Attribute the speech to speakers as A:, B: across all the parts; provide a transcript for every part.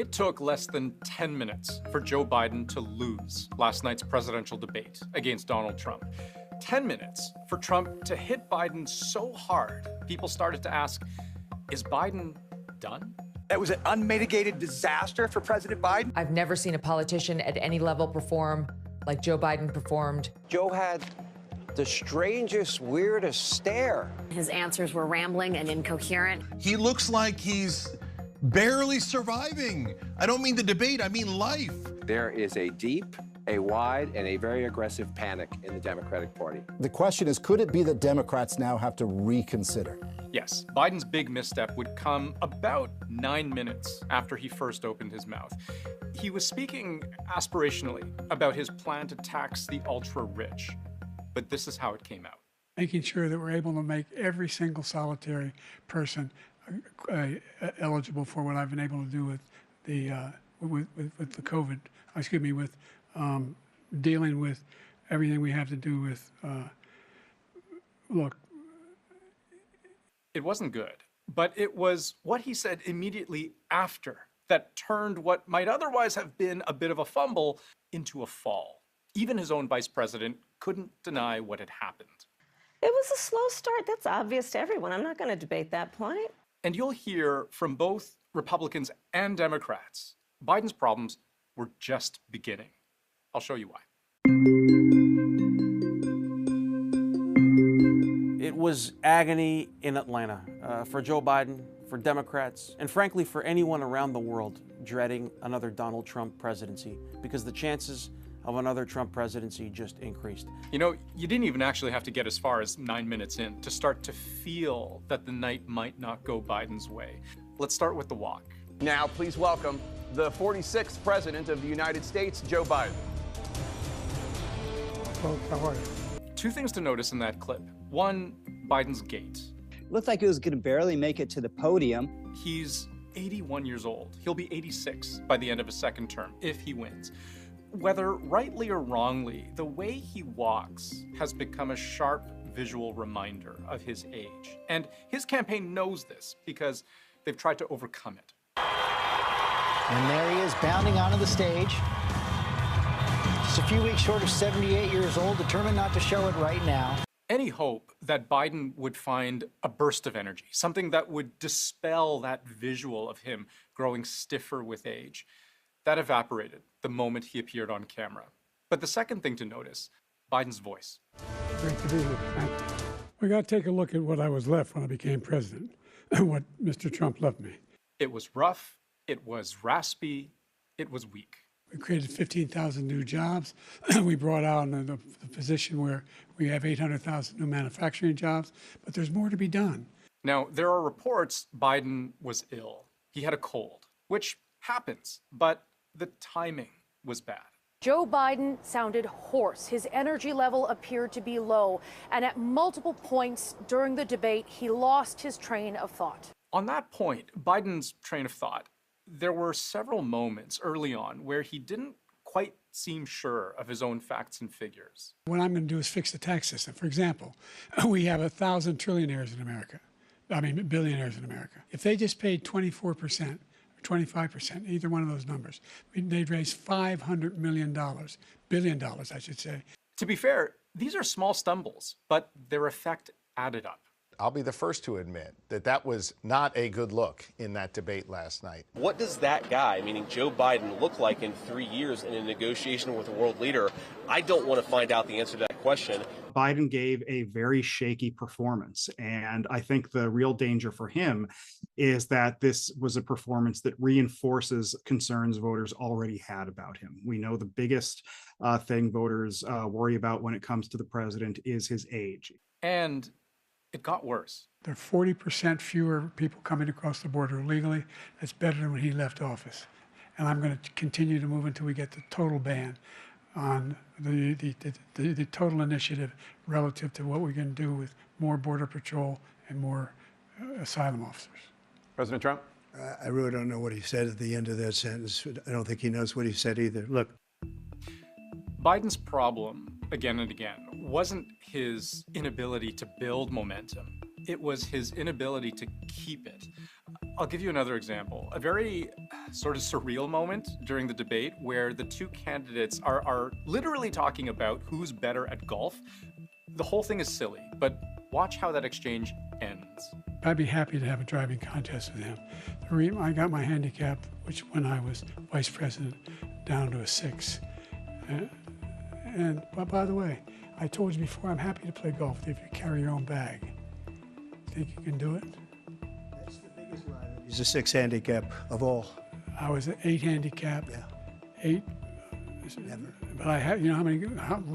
A: It took less than 10 minutes for Joe Biden to lose last night's presidential debate against Donald Trump. 10 minutes for Trump to hit Biden so hard, people started to ask, is Biden done?
B: That was an unmitigated disaster for President Biden.
C: I've never seen a politician at any level perform like Joe Biden performed.
D: Joe had the strangest, weirdest stare.
E: His answers were rambling and incoherent.
F: He looks like he's barely surviving. I don't mean the debate, I mean life.
D: There is a deep, a wide, and a very aggressive panic in the Democratic Party.
G: The question is, could it be that Democrats now have to reconsider?
A: Yes, Biden's big misstep would come about 9 minutes after he first opened his mouth. He was speaking aspirationally about his plan to tax the ultra-rich, but this is how it came out.
H: Making sure that we're able to make every single solitary person eligible for what I've been able to do with the COVID. With dealing with everything we have to do with. Look.
A: It wasn't good, but it was what he said immediately after that turned what might otherwise have been a bit of a fumble into a fall. Even his own vice president couldn't deny what had happened.
I: It was a slow start. That's obvious to everyone. I'm not going to debate that point.
A: And you'll hear from both Republicans and Democrats, Biden's problems were just beginning. I'll show you why.
J: It was agony in Atlanta for Joe Biden, for Democrats, and frankly for anyone around the world dreading another Donald Trump presidency, because the chances of another Trump presidency just increased.
A: You know, you didn't even actually have to get as far as 9 minutes in to start to feel that the night might not go Biden's way. Let's start with the walk.
B: Now, please welcome the 46th President of the United States, Joe Biden.
H: Folks, how are you?
A: Two things to notice in that clip. One, Biden's gait.
K: Looked like he was going to barely make it to the podium.
A: He's 81 years old. He'll be 86 by the end of his second term, if he wins. Whether rightly or wrongly, the way he walks has become a sharp visual reminder of his age. And his campaign knows this because they've tried to overcome it.
L: And there he is, bounding onto the stage. Just a few weeks short of 78 years old, determined not to show it right now.
A: Any hope that Biden would find a burst of energy, something that would dispel that visual of him growing stiffer with age, that evaporated the moment he appeared on camera. But the second thing to notice, Biden's voice.
H: Great to be here. Thank you. We got to take a look at what I was left when I became president and what Mr. Trump left me.
A: It was rough, it was raspy, it was weak.
H: We created 15,000 new jobs. We brought out the position where we have 800,000 new manufacturing jobs, but there's more to be done.
A: Now, there are reports Biden was ill. He had a cold, which happens, but the timing was bad.
M: Joe Biden sounded hoarse. His energy level appeared to be low, and at multiple points during the debate, he lost his train of thought.
A: On that point, Biden's train of thought, there were several moments early on where he didn't quite seem sure of his own facts and figures.
H: What I'm going to do is fix the tax system. For example, we have 1,000 trillionaires in America. Billionaires in America. If they just paid 24%, 25%, either one of those numbers, they'd raise $500 million, billion dollars, I should say.
A: To be fair, these are small stumbles, but their effect added up.
N: I'll be the first to admit that that was not a good look in that debate last night.
O: What does that guy, meaning Joe Biden, look like in 3 years in a negotiation with a world leader? I don't want to find out the answer to that question.
P: Biden gave a very shaky performance, and I think the real danger for him is that this was a performance that reinforces concerns voters already had about him. We know the biggest thing voters worry about when it comes to the president is his age.
A: And it got worse.
H: There are 40% fewer people coming across the border illegally. That's better than when he left office. And I'm going to continue to move until we get the total ban on the total initiative relative to what we can do with more border patrol and more asylum officers.
B: President Trump?
Q: I really don't know what he said at the end of that sentence. I don't think he knows what he said either. Look.
A: Biden's problem, again and again, wasn't his inability to build momentum. It was his inability to keep it. I'll give you another example. A very sort of surreal moment during the debate where the two candidates are literally talking about who's better at golf. The whole thing is silly, but watch how that exchange ends.
H: I'd be happy to have a driving contest with him. I got my handicap, which when I was vice president, down to a 6. But by the way, I told you before, I'm happy to play golf if you carry your own bag. Think you can do it?
Q: That's the biggest lie. He's a 6 handicap of all.
H: I was an 8 handicap.
Q: Yeah.
H: 8.
Q: Never.
H: But I have, you know how many?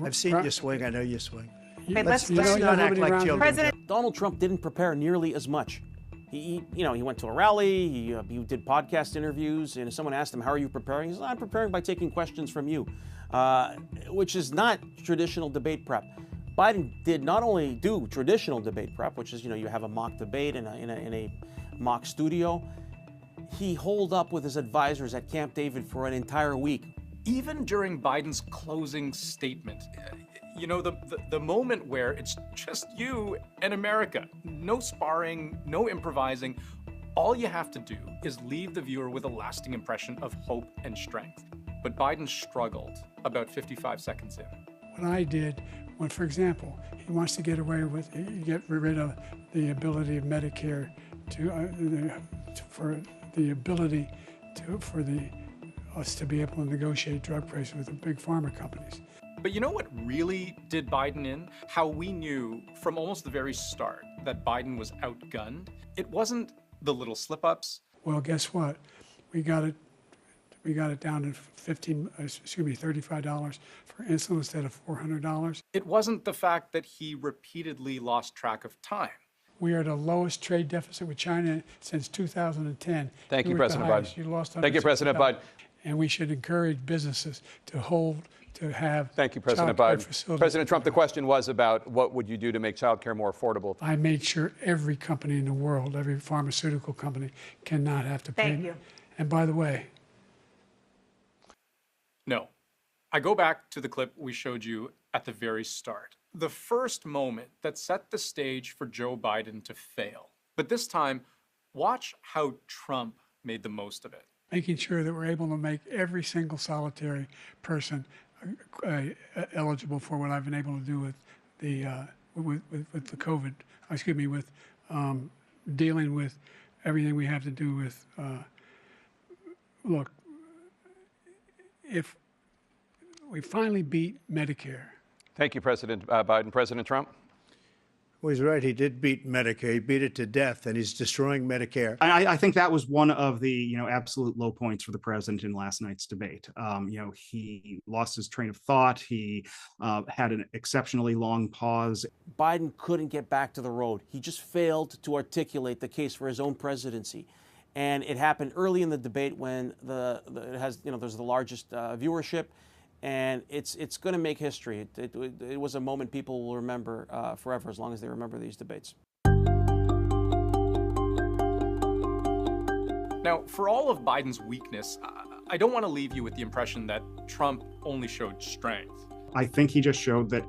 Q: I've seen you swing. I know you swing.
J: Hey,
Q: let's not act like children.
J: Donald Trump didn't prepare nearly as much. He went to a rally, he did podcast interviews, and if someone asked him, how are you preparing? He said, I'm preparing by taking questions from you, which is not traditional debate prep. Biden did not only do traditional debate prep, which is, you have a mock debate in a mock studio. He holed up with his advisors at Camp David for an entire week.
A: Even during Biden's closing statement, the moment where it's just you and America, no sparring, no improvising, all you have to do is leave the viewer with a lasting impression of hope and strength. But Biden struggled about 55 seconds in.
H: What I did, for example, he wants to get rid of the ability of Medicare for us to be able to negotiate drug prices with the big pharma companies.
A: But you know what really did Biden in? How we knew from almost the very start that Biden was outgunned? It wasn't the little slip-ups.
H: Well, guess what? We got it down to $35 for insulin instead of $400.
A: It wasn't the fact that he repeatedly lost track of time.
H: We are the lowest trade deficit with China since 2010.
B: Thank you, President Biden.
H: You lost
B: Thank you, President Biden.
H: And we should encourage businesses to have.
B: Thank you, President Biden. President Trump, the question was about what would you do to make child care more affordable?
H: I made sure every company in the world, every pharmaceutical company, cannot have to pay.
E: Thank you.
H: And by the way.
A: No. I go back to the clip we showed you at the very start. The first moment that set the stage for Joe Biden to fail. But this time, watch how Trump made the most of it.
H: Making sure that we're able to make every single solitary person eligible for what I've been able to do with the COVID. With dealing with everything we have to do with. Look, if we finally beat Medicare.
B: Thank you, President Biden. President Trump?
Q: Well, he's right. He did beat Medicare. He beat it to death, and he's destroying Medicare.
P: I think that was one of the absolute low points for the president in last night's debate. He lost his train of thought. He had an exceptionally long pause.
J: Biden couldn't get back to the road. He just failed to articulate the case for his own presidency. And it happened early in the debate when there's the largest viewership. And it's going to make history. It was a moment people will remember forever, as long as they remember these debates.
A: Now, for all of Biden's weakness, I don't want to leave you with the impression that Trump only showed strength.
P: I think he just showed that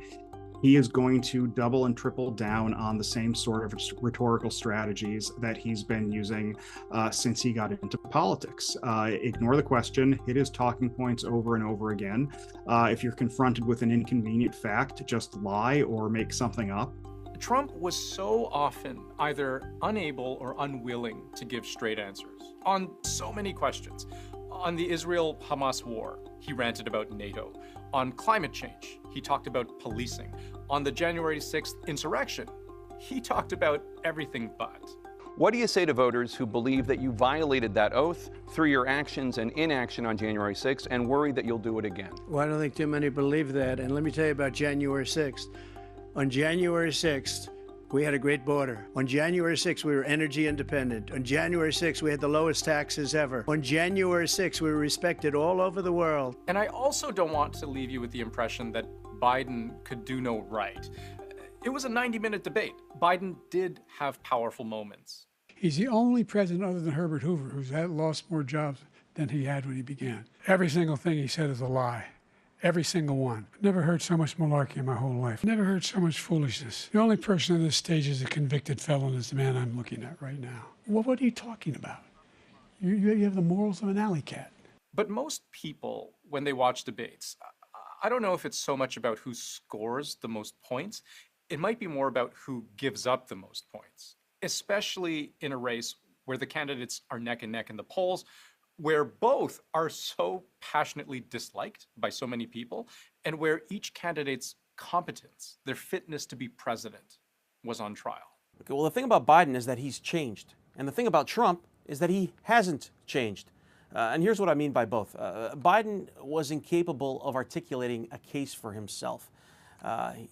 P: he is going to double and triple down on the same sort of rhetorical strategies that he's been using since he got into politics. Ignore the question, hit his talking points over and over again. If you're confronted with an inconvenient fact, just lie or make something up.
A: Trump was so often either unable or unwilling to give straight answers on so many questions. On the Israel-Hamas war, he ranted about NATO. On climate change, he talked about policing. On the January 6th insurrection, he talked about everything but.
B: What do you say to voters who believe that you violated that oath through your actions and inaction on January 6th and worry that you'll do it again?
Q: Well, I don't think too many believe that. And let me tell you about January 6th. On January 6th, we had a great border. On January 6th, we were energy independent. On January 6th, we had the lowest taxes ever. On January 6th, we were respected all over the world.
A: And I also don't want to leave you with the impression that Biden could do no right. It was a 90-minute debate. Biden did have powerful moments.
H: He's the only president other than Herbert Hoover who's lost more jobs than he had when he began. Every single thing he said is a lie. Every single one. Never heard so much malarkey in my whole life. Never heard so much foolishness. The only person on this stage is a convicted felon is the man I'm looking at right now. Well, what are you talking about? You have the morals of an alley cat.
A: But most people, when they watch debates, I don't know if it's so much about who scores the most points. It might be more about who gives up the most points, especially in a race where the candidates are neck and neck in the polls, where both are so passionately disliked by so many people, and where each candidate's competence, their fitness to be president, was on trial.
J: Okay, well, the thing about Biden is that he's changed. And the thing about Trump is that he hasn't changed. And here's what I mean by both. Biden was incapable of articulating a case for himself.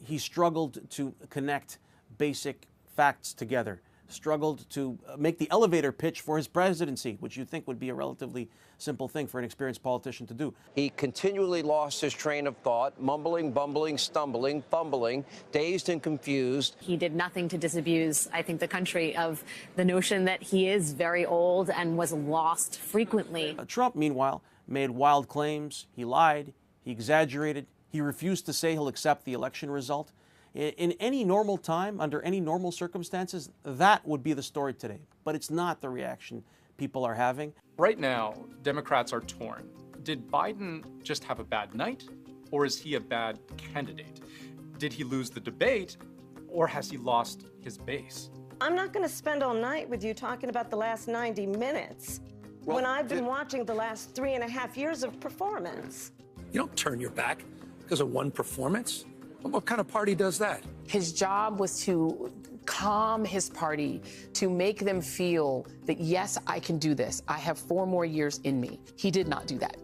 J: He struggled to connect basic facts together, struggled to make the elevator pitch for his presidency, which you'd think would be a relatively simple thing for an experienced politician to do.
D: He continually lost his train of thought, mumbling, bumbling, stumbling, fumbling, dazed and confused.
E: He did nothing to disabuse, I think, the country of the notion that he is very old and was lost frequently.
J: Trump, meanwhile, made wild claims. He lied. He exaggerated. He refused to say he'll accept the election result. In any normal time, under any normal circumstances, that would be the story today. But it's not the reaction people are having.
A: Right now, Democrats are torn. Did Biden just have a bad night, or is he a bad candidate? Did he lose the debate, or has he lost his base?
I: I'm not going to spend all night with you talking about the last 90 minutes when I've been watching the last 3.5 years of performance.
R: You don't turn your back because of one performance. What kind of party does that?
S: His job was to calm his party, to make them feel that, yes, I can do this. I have 4 more years in me. He did not do that.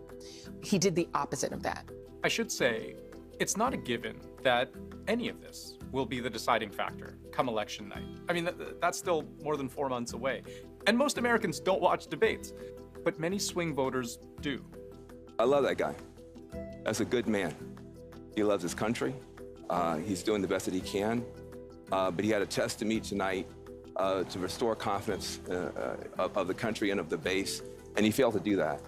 S: He did the opposite of that.
A: I should say, it's not a given that any of this will be the deciding factor come election night. I mean, that's still more than 4 months away. And most Americans don't watch debates, but many swing voters do.
T: I love that guy. That's a good man. He loves his country. He's doing the best that he can, but he had a test to meet tonight to restore confidence of the country and of the base, and he failed to do that.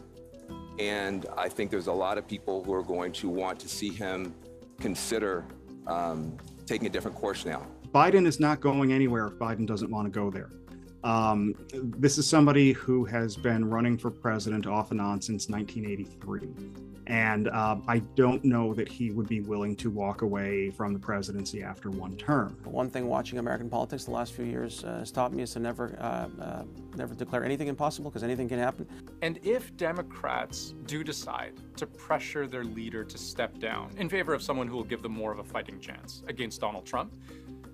T: And I think there's a lot of people who are going to want to see him consider taking a different course now.
P: Biden is not going anywhere if Biden doesn't want to go there. This is somebody who has been running for president off and on since 1983. And I don't know that he would be willing to walk away from the presidency after one term.
J: One thing watching American politics the last few years has taught me is to never declare anything impossible, because anything can happen.
A: And if Democrats do decide to pressure their leader to step down in favor of someone who will give them more of a fighting chance against Donald Trump,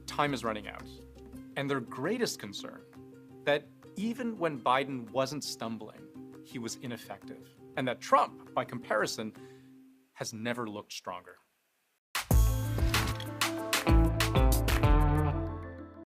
A: time is running out. And their greatest concern, that even when Biden wasn't stumbling, he was ineffective. And that Trump, by comparison, has never looked stronger.